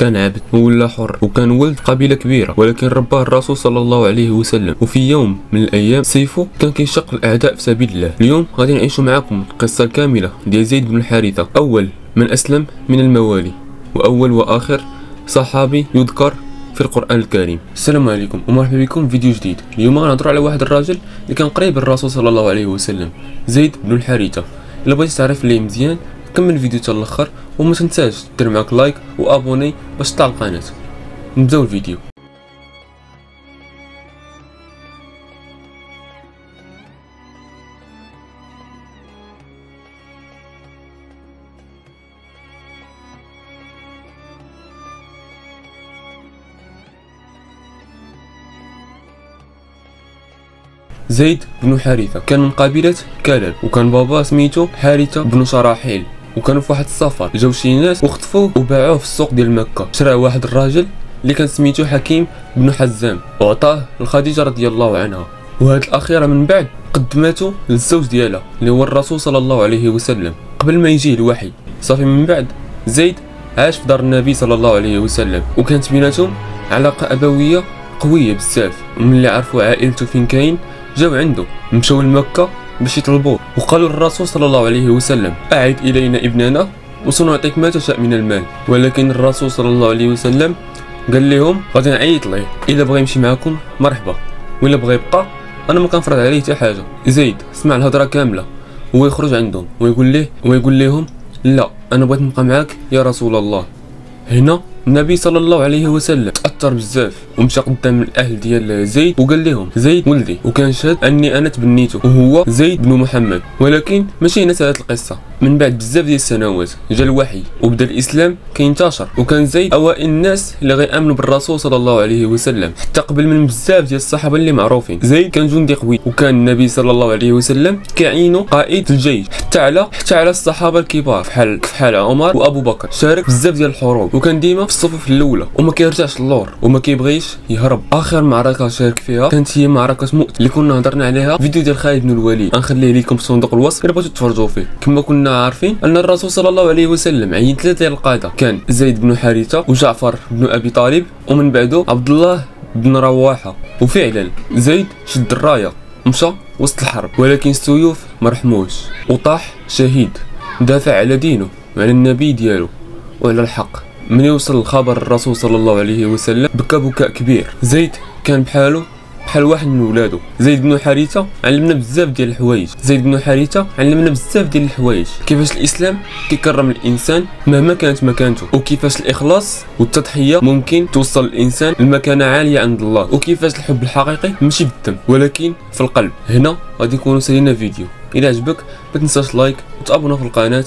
كان عبد ولا حر، وكان ولد قبيله كبيره، ولكن رباه الرسول صلى الله عليه وسلم. وفي يوم من الايام سيفه كان كيشق الاعداء في سبيل الله. اليوم غادي نعيشوا معكم القصه الكامله ديال زيد بن الحارثه، اول من اسلم من الموالي، واول واخر صحابي يذكر في القرآن الكريم. السلام عليكم ومرحبا بكم في فيديو جديد. اليوم غنهضروا على واحد الراجل اللي كان قريب للرسول صلى الله عليه وسلم، زيد بن الحارثه. الا بغيتي تعرف ليه مزيان كمل الفيديو حتى الاخر، وما تنساش دير معاك لايك وابوني باش تطلع القناه. نبداو الفيديو. زيد بن حارثه كان من قبيله كلب، وكان باباه سميتو حارثه بن شراحيل. وكانوا في واحد السفر، جاو شي ناس وخطفوه وباعوه في السوق ديال مكه. شراه واحد الراجل اللي كان سميتو حكيم بن حزام، وعطاه لخديجه رضي الله عنها. وهاد الاخيره من بعد قدمته للزوج ديالها اللي هو الرسول صلى الله عليه وسلم قبل ما يجيه الوحي. صافي من بعد زيد عاش في دار النبي صلى الله عليه وسلم، وكانت بيناتهم علاقه ابويه قويه بزاف. وملي عرفوا عائلته فين كاين جاو عنده، مشاو لمكة باش يطلبوه، وقالوا للرسول صلى الله عليه وسلم أعد إلينا ابننا وسنعطيك ما تشاء من المال. ولكن الرسول صلى الله عليه وسلم قال لهم غادي نعيط ليه، إلا بغى يمشي معكم مرحبا، وإلا بغى يبقى أنا ما كنفرض عليه حتى حاجة. زيد سمع الهضرة كاملة، هو يخرج عندهم ويقول لهم لا، أنا بغيت نبقى معاك يا رسول الله. هنا النبي صلى الله عليه وسلم تأثر بزاف ومشى قدام الاهل ديال زيد وقال لهم زيد ولدي، وكان شاد اني انا تبنيته وهو زيد بن محمد. ولكن ماشي هنا سالت القصه. من بعد بزاف ديال السنوات جا الوحي وبدا الاسلام كينتشر، وكان زيد اوائل الناس اللي غيامنوا بالرسول صلى الله عليه وسلم، حتى قبل من بزاف ديال الصحابه اللي معروفين. زيد كان جندي قوي، وكان النبي صلى الله عليه وسلم كيعينو قائد الجيش، حتى على الصحابه الكبار بحال عمر وابو بكر. شارك بزاف ديال الحروب، وكان ديما في الصفوف الاولى وما كيرجعش اللور وما كيبغيش يهرب. اخر معركه شارك فيها كانت هي معركه مؤتة اللي كنا هضرنا عليها في فيديو ديال خالد بن الوليد، غنخليه لكم في صندوق الوصف الا بغيتو تفرجوا فيه. كما كنا عارفين ان الرسول صلى الله عليه وسلم عين ثلاثه ديال القاده، كان زيد بن حارثه وجعفر بن ابي طالب ومن بعده عبد الله بن رواحه. وفعلا زيد شد الرايه مشى وسط الحرب، ولكن السيوف مرحموش وطاح شهيد، دافع على دينه وعلى النبي ديالو وعلى الحق. من يوصل الخبر الرسول صلى الله عليه وسلم بكى بكاء كبير. زيد كان بحال واحد من ولادو. زيد بن حارثه علمنا بزاف ديال الحوايج. كيفاش الاسلام كيكرم الانسان مهما كانت مكانته، وكيفاش الاخلاص والتضحيه ممكن توصل الانسان لمكانه عاليه عند الله، وكيفاش الحب الحقيقي ماشي بالدم ولكن في القلب. هنا غادي يكونوا سالينا فيديو. الى عجبك ما تنساش لايك وتابونا في القناه